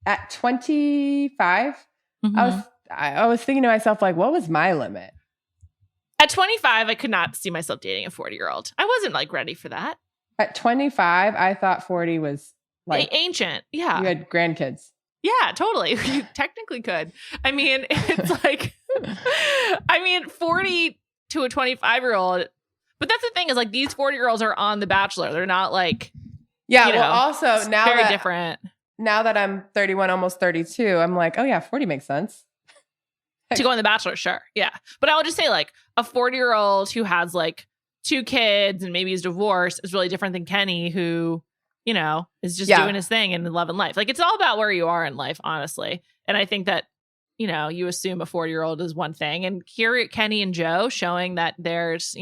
at 25. I was thinking to myself, like, what was my limit? At 25, I could not see myself dating a 40-year-old. I wasn't like ready for that. At 25, I thought 40 was like ancient. Yeah, you had grandkids. Yeah, totally. You technically could. I mean, it's like, 40 to a 25-year-old. But that's the thing is like these 40-year-olds are on The Bachelor. They're not like, also now very different. Now that I'm 31, almost 32, I'm like, oh yeah, 40 makes sense. To go on The Bachelor, sure. Yeah. But I would just say like a 40-year-old who has like 2 kids and maybe is divorced is really different than Kenny who, is just doing his thing and loving life. Like it's all about where you are in life, honestly. And I think that, you assume a 40-year-old is one thing. And here at Kenny and Joe showing that there's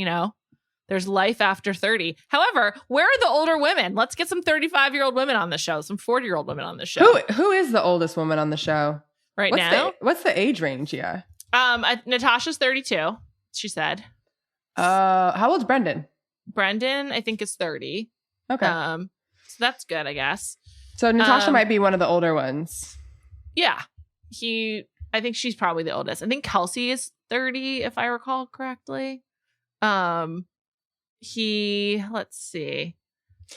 life after 30. However, where are the older women? Let's get some 35-year-old women on the show, some 40-year-old women on the show. Who is the oldest woman on the show? Now? What's the age range? Yeah. Natasha's 32, she said. How old's Brendan? Brendan, I think is 30. Okay. So that's good, I guess. So Natasha might be one of the older ones. Yeah. I think she's probably the oldest. I think Kelsey is 30, if I recall correctly. Let's see.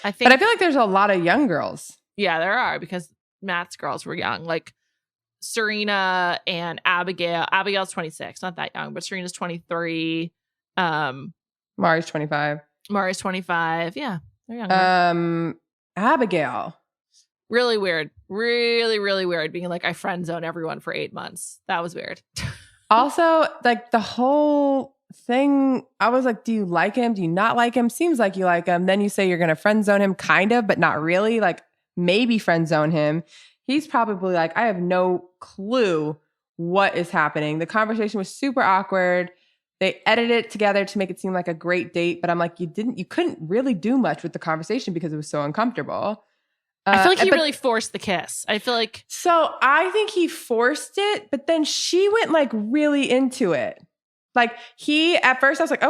But I feel like there's a lot of young girls. Yeah, there are because Matt's girls were young. Like Serena and Abigail. Abigail's 26, not that young, but Serena's 23. Mari's 25. Mari's 25. Yeah, they're younger. Abigail. Really weird. Really, really weird being like, I friend zone everyone for 8 months. That was weird. Also, like the whole thing, I was like, do you like him? Do you not like him? Seems like you like him. Then you say you're going to friend zone him, kind of, but not really. Like maybe friend zone him. He's probably like, I have no clue what is happening. The conversation was super awkward. They edited it together to make it seem like a great date, but I'm like, you couldn't really do much with the conversation because it was so uncomfortable. I feel like he really forced the kiss. I feel like. So I think he forced it, but then she went like really into it. Like at first I was like,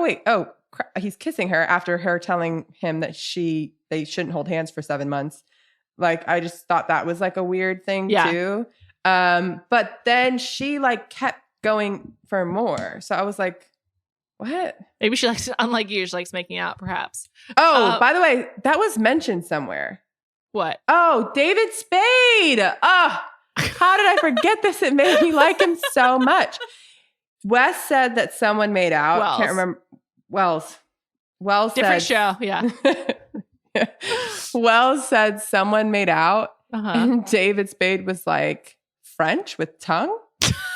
he's kissing her after her telling him that they shouldn't hold hands for 7 months. Like, I just thought that was like a weird thing too. But then she like kept going for more. So I was like, what? Maybe she likes, unlike you, she likes making out perhaps. Oh, by the way, that was mentioned somewhere. What? Oh, David Spade. Oh, how did I forget this? It made me like him so much. Wes said that someone made out. Wells. Can't remember. Wells different said, show. Yeah. Wells said someone made out, Uh-huh. and David Spade was like, French with tongue?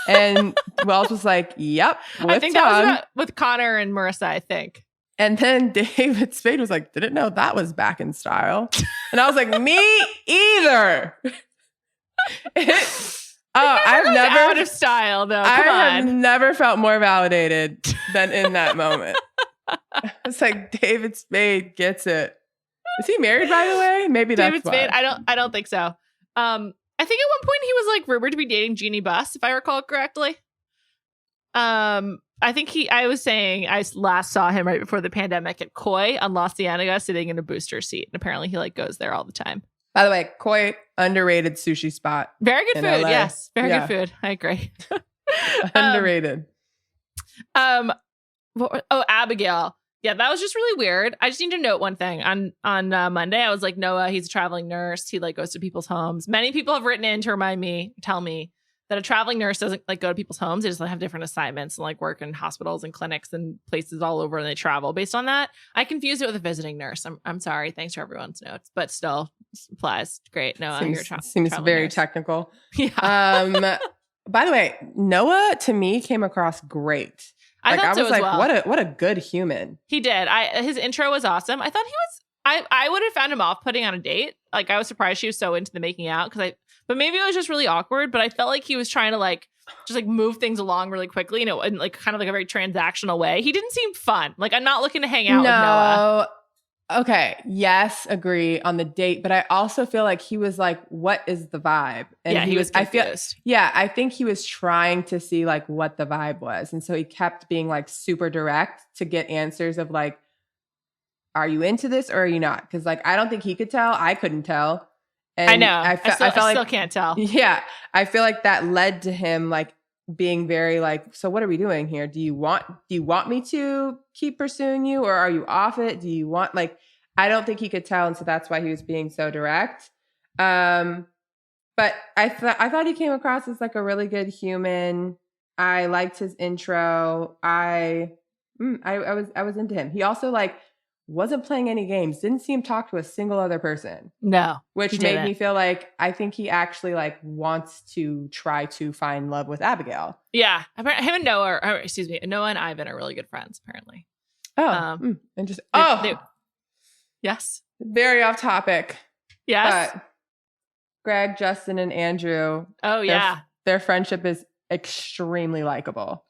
And Wells was like, yep, with I think tongue. that was with Connor and Marissa, I think. And then David Spade was like, didn't know that was back in style. And I was like, me either. I've never out of style though. I have never felt more validated than in that moment. It's like David Spade gets it. Is he married, by the way? Maybe that's David Spade. I don't think so. I think at one point he was like rumored to be dating Jeannie Buss, if I recall correctly. I think I was saying I last saw him right before the pandemic at Koi on La Cienega sitting in a booster seat. And apparently he like goes there all the time. By the way, Koi, underrated sushi spot. Very good food. LA. Yes. Very good food. I agree. Underrated. Abigail. Yeah, that was just really weird. I just need to note one thing. On Monday, I was like, Noah, he's a traveling nurse. He like goes to people's homes. Many people have written in to tell me that a traveling nurse doesn't like go to people's homes. They just like, have different assignments and like work in hospitals and clinics and places all over, and they travel based on that. I confused it with a visiting nurse. I'm sorry. Thanks for everyone's notes, but still applies. Great, Noah. Seems very nurse. technical. Yeah. By the way, Noah to me came across great. I thought so was as like, well. what a good human. He did. His intro was awesome. I thought he was. I would have found him off-putting on a date. Like, I was surprised she was so into the making out but maybe it was just really awkward. But I felt like he was trying to like just like move things along really quickly, in like kind of like a very transactional way. He didn't seem fun. Like, I'm not looking to hang out with Noah. Okay. Yes, agree on the date, but I also feel like he was like, "What is the vibe?" And he was confused. I think he was trying to see like what the vibe was, and so he kept being like super direct to get answers of like, "Are you into this or are you not?" Because like I don't think he could tell. I couldn't tell. And I know. I still like, can't tell. Yeah, I feel like that led to him like being very like, so what are we doing here? Do you want me to keep pursuing you, or are you off it? Do you want like, I don't think he could tell, and so that's why he was being so direct. But I thought he came across as like a really good human. I liked his intro. I was into him. He also like wasn't playing any games. Didn't see him talk to a single other person. No, which made me feel like I think he actually like wants to try to find love with Abigail. Yeah, him and Noah, Noah and Ivan are really good friends apparently. Oh, interesting. Yes, very off topic. Yes, but Greg, Justin, and Andrew. Oh yeah, their friendship is extremely likable.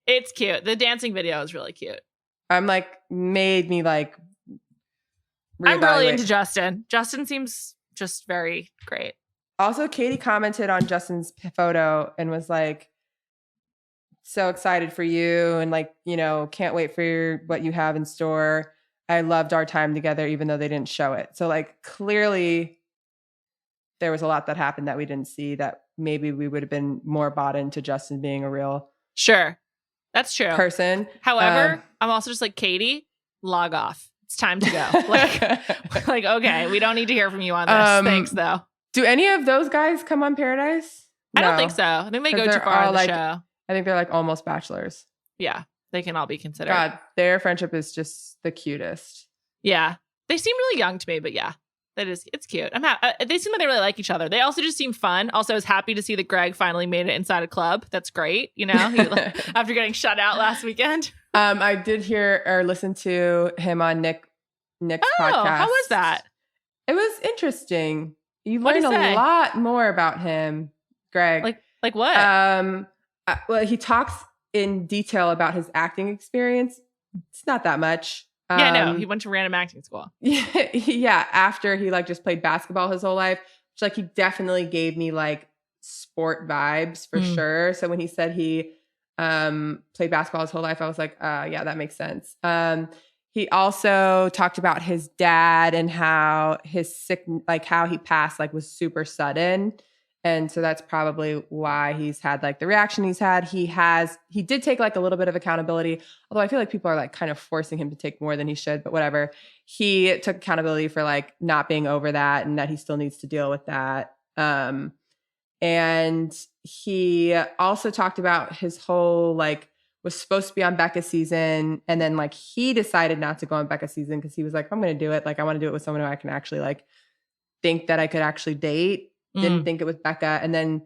It's cute. The dancing video is really cute. I'm like made me like. I'm really into Justin. Justin seems just very great. Also, Katie commented on Justin's photo and was like, so excited for you and like, can't wait for what you have in store. I loved our time together, even though they didn't show it. So like clearly there was a lot that happened that we didn't see that maybe we would have been more bought into Justin being a real that's true person. However, I'm also just like, Katie, log off. It's time to go. Like, okay, we don't need to hear from you on this. Thanks, though. Do any of those guys come on Paradise? I don't think so. I think they go too far on the show. I think they're like almost bachelors. Yeah, they can all be considered. God, their friendship is just the cutest. Yeah, they seem really young to me, but yeah, it's cute. They seem like they really like each other. They also just seem fun. Also, I was happy to see that Greg finally made it inside a club. That's great. After getting shut out last weekend. I did hear or listen to him on Nick's podcast. How was that? It was interesting. You learned a lot more about him, Greg. Like what? Well, he talks in detail about his acting experience. It's not that much. Yeah, no, he went to random acting school. Yeah, after he like just played basketball his whole life, which like he definitely gave me like sport vibes for sure. So when he said he played basketball his whole life, I was like, yeah, that makes sense. He also talked about his dad and how how he passed like was super sudden. And so that's probably why he's had like the reaction he's had. He did take like a little bit of accountability, although I feel like people are like kind of forcing him to take more than he should, but whatever. He took accountability for like not being over that and that he still needs to deal with that. And he also talked about his whole like was supposed to be on Becca's season. And then like he decided not to go on Becca's season because he was like, I'm going to do it. Like I want to do it with someone who I can actually like think that I could actually date. Didn't think it was Becca. And then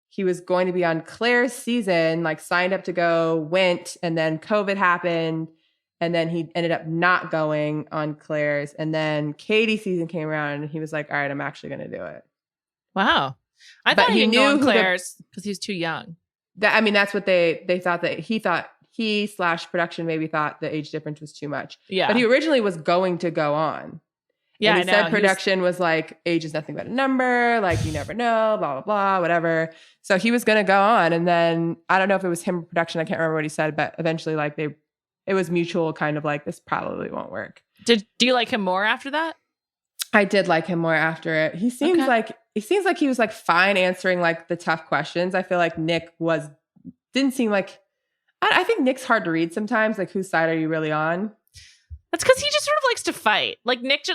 he was going to be on Claire's season, like signed up to go, went, and then COVID happened. And then he ended up not going on Claire's. And then Katie's season came around and he was like, all right, I'm actually going to do it. Wow. I thought he knew on Claire's because he was too young. That's what they thought that he / production maybe thought the age difference was too much. Yeah. But he originally was going to go on. Yeah, and he said production was like, age is nothing but a number. Like, you never know, blah, blah, blah, whatever. So he was going to go on. And then I don't know if it was him or production. I can't remember what he said, but eventually like it was mutual kind of like, this probably won't work. Do you like him more after that? I did like him more after it. He seems like he was like fine answering like the tough questions. I feel like Nick didn't seem like, I think Nick's hard to read sometimes. Like, whose side are you really on? That's because he just sort of likes to fight. Like Nick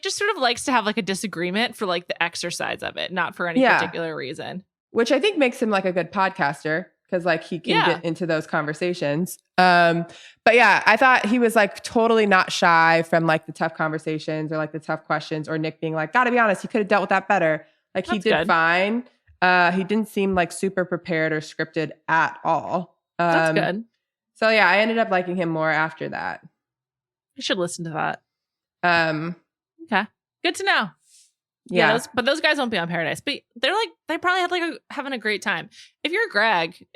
just sort of likes to have like a disagreement for like the exercise of it, not for any particular reason. Which I think makes him like a good podcaster because like he can get into those conversations. But yeah, I thought he was like totally not shy from like the tough conversations or like the tough questions or Nick being like, gotta be honest, he could have dealt with that better. Like he did fine. He didn't seem like super prepared or scripted at all. That's good. So yeah, I ended up liking him more after that. I should listen to that. Okay. Good to know. Yeah, but those guys won't be on Paradise. But they probably had having a great time. If you're Greg,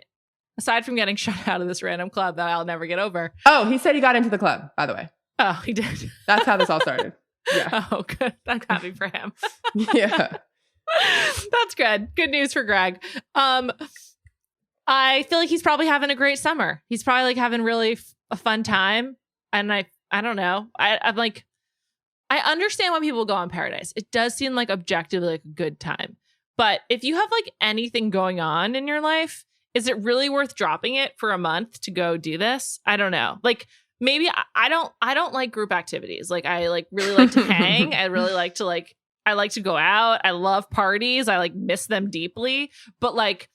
aside from getting shut out of this random club that I'll never get over. Oh, he said he got into the club, by the way. Oh, he did. That's how this all started. Yeah. Oh, good. I'm happy for him. Yeah. That's good. Good news for Greg. I feel like he's probably having a great summer. He's probably having really a fun time. And I don't know. I'm like, I understand why people go on Paradise. It does seem like objectively a good time. But if you have anything going on in your life, is it really worth dropping it for a month to go do this? I don't know. Maybe I don't like group activities. I really like to hang. I really like to I like to go out. I love parties. I miss them deeply. But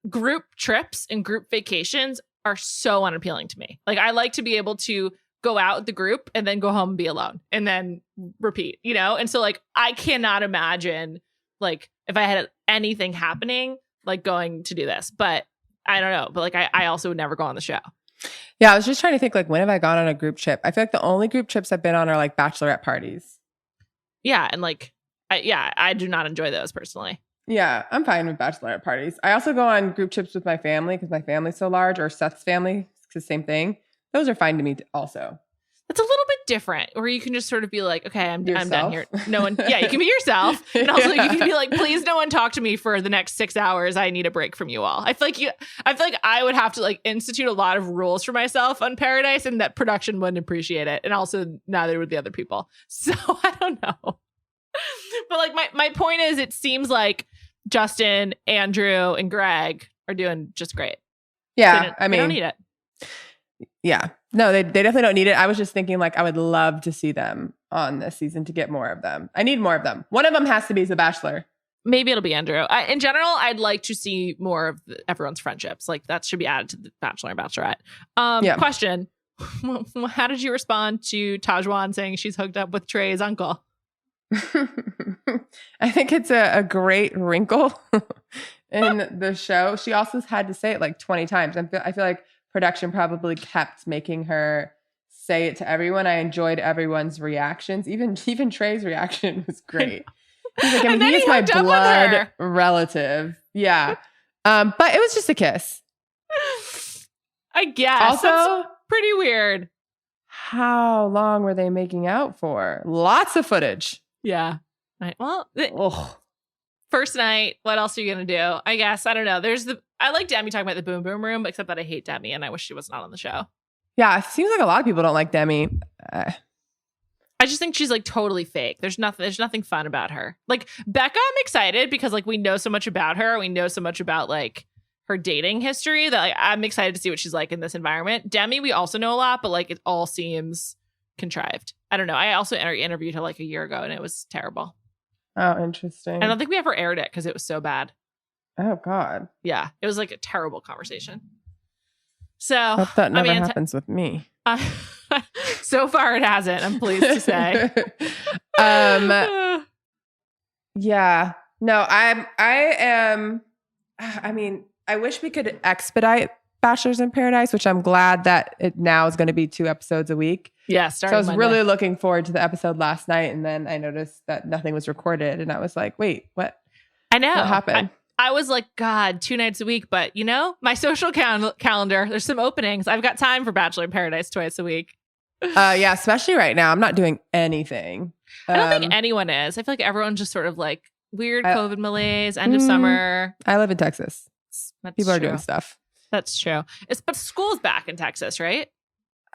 group trips and group vacations are so unappealing to me. I like to be able to go out with the group and then go home and be alone and then repeat, And so I cannot imagine if I had anything happening, going to do this, but I don't know. But I also would never go on the show. Yeah. I was just trying to think when have I gone on a group trip? I feel like the only group trips I've been on are bachelorette parties. Yeah. And I do not enjoy those personally. Yeah. I'm fine with bachelorette parties. I also go on group trips with my family because my family's so large, or Seth's family. It's the same thing. Those are fine to me also. It's a little bit different where you can just sort of be okay, I'm done here. No one, you can be yourself. Yeah. And also you can be please no one talk to me for the next 6 hours. I need a break from you all. I feel like I would have to institute a lot of rules for myself on Paradise, and that production wouldn't appreciate it. And also neither would the other people. So I don't know. But my point is, it seems like Justin, Andrew, and Greg are doing just great. Yeah. They don't need it. Yeah. No, they definitely don't need it. I was just thinking I would love to see them on this season to get more of them. I need more of them. One of them has to be The Bachelor. Maybe it'll be Andrew. In general, I'd like to see more of everyone's friendships. That should be added to The Bachelor and Bachelorette. Question. How did you respond to Tajwan saying she's hooked up with Trey's uncle? I think it's a great wrinkle in the show. She also had to say it 20 times. I feel like production probably kept making her say it to everyone. I enjoyed everyone's reactions. Even Trey's reaction was great. He's he is my blood relative. Yeah. But it was just a kiss. I guess. Also, that's pretty weird. How long were they making out for? Lots of footage. Yeah. Right. Well, first night, what else are you going to do? I guess. I don't know. I like Demi talking about the boom boom room, except that I hate Demi and I wish she was not on the show. Yeah. It seems like a lot of people don't like Demi. I just think she's totally fake. There's nothing fun about her. Becca, I'm excited because we know so much about her. We know so much about her dating history that I'm excited to see what she's like in this environment. Demi, we also know a lot, but it all seems contrived. I don't know. I also interviewed her a year ago and it was terrible. Oh, interesting. I don't think we ever aired it because it was so bad. Oh, God. Yeah. It was a terrible conversation. So hope that never happens with me. So far it hasn't, I'm pleased to say. Yeah. No, I am. I wish we could expedite Bachelors in Paradise, which I'm glad that it now is going to be 2 episodes a week. Yeah, so I was really looking forward to the episode last night, and then I noticed that nothing was recorded, and I was like, wait, what? I know. What happened? I was like, God, 2 nights a week, but my social calendar, there's some openings. I've got time for Bachelor in Paradise twice a week. Yeah, especially right now. I'm not doing anything. I don't think anyone is. I feel like everyone's just sort of weird COVID malaise, end of summer. I live in Texas. That's People are true. doing stuff. That's true. But school's back in Texas, right?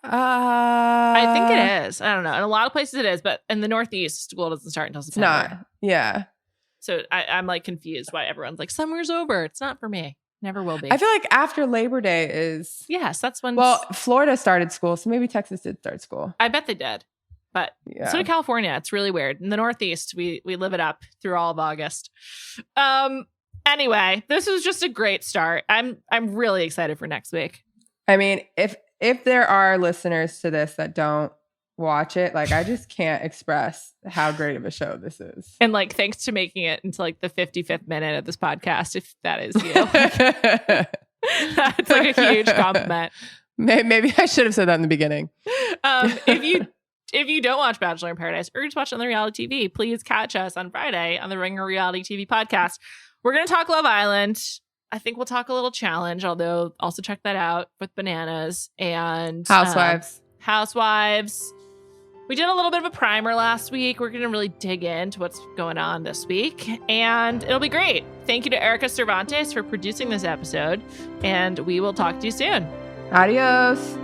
I think it is. I don't know. In a lot of places it is, but in the Northeast, school doesn't start until September. Not. Yeah. So I'm confused why everyone's summer's over. It's not for me. Never will be. I feel like after Labor Day is... Yes, that's when... Well, Florida started school, so maybe Texas did start school. I bet they did. But so did California. It's really weird. In the Northeast, we live it up through all of August. Anyway, this was just a great start. I'm really excited for next week. I mean, if there are listeners to this that don't watch it, I just can't express how great of a show this is. And thanks to making it into the 55th minute of this podcast, if that is you. That's a huge compliment. Maybe I should have said that in the beginning. If you don't watch Bachelor in Paradise or just watch it on the reality TV, please catch us on Friday on the Ringer Reality TV podcast. We're going to talk Love Island. I think we'll talk a little challenge, although also check that out with Bananas and Housewives. We did a little bit of a primer last week. We're going to really dig into what's going on this week, and it'll be great. Thank you to Erika Cervantes for producing this episode, and we will talk to you soon. Adios.